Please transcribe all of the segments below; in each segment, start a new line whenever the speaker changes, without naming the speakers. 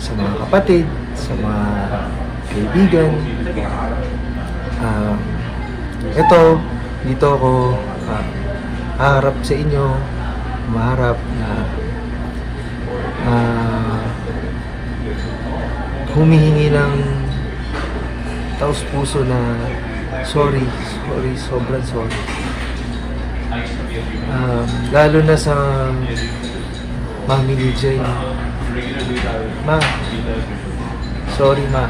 sa mga kapatid, sa mga kaibigan. Ito, dito ako haharap sa inyo, maharap na humihingi ng taos-puso na sorry, sobrang sorry. Lalo na sa mami ni Jay. Ma, sorry ma.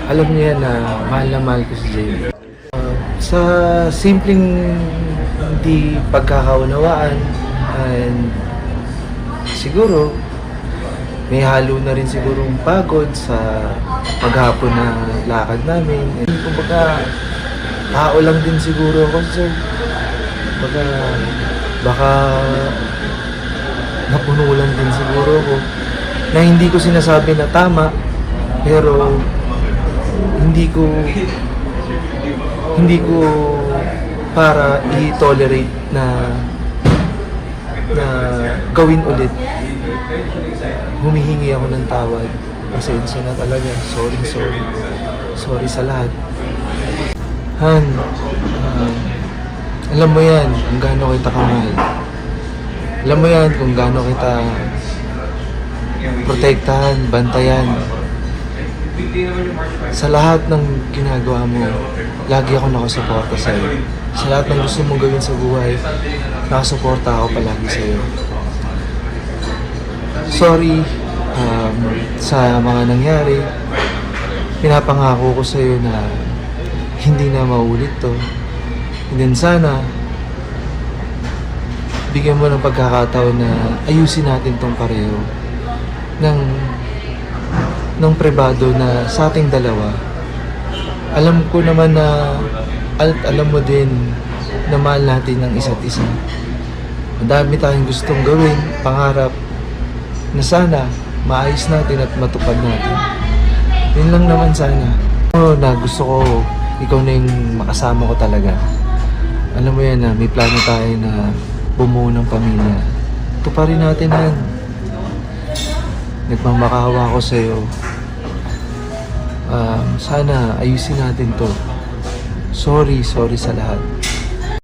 Alam niya na mahal ko si Jay. Sa simpleng hindi pagkakaunawaan, and siguro may halo na rin sigurong pagod sa maghapon na lakad namin. Kumbaga, tao lang din siguro ako, sir. Baka napuno lang din siguro ako. Na hindi ko sinasabi na tama, pero hindi ko para i-tolerate na gawin ulit. Humihingi ako ng tawad. Pasensya na talaga. Sorry sa lahat. Han, alam mo yan kung gaano kita kamahal. Alam mo yan kung gaano kita protektahan, bantayan. Sa lahat ng ginagawa mo, lagi ako nakasuporta sa'yo. Sa lahat ng gusto mong gawin sa buhay, nakasuporta ako palagi sa'yo. Sorry sa mga nangyari. Pinapangako ko sa'yo na hindi na maulit to. And then sana, bigyan mo ng pagkakataon na ayusin natin tong pareho ng pribado na sa ating dalawa. Alam ko naman na alam mo din na mahal natin ang isa't isa. Madami tayong gustong gawin, pangarap na sana maayos natin at matupad natin. Yun lang naman sana. Na gusto ko ikaw na yung makasama ko talaga. Alam mo yan na may plano tayo na bumuo ng pamilya. Tuparin natin yan. Nagmamakawa ako sa'yo. Sana ayusin natin to. Sorry sa lahat.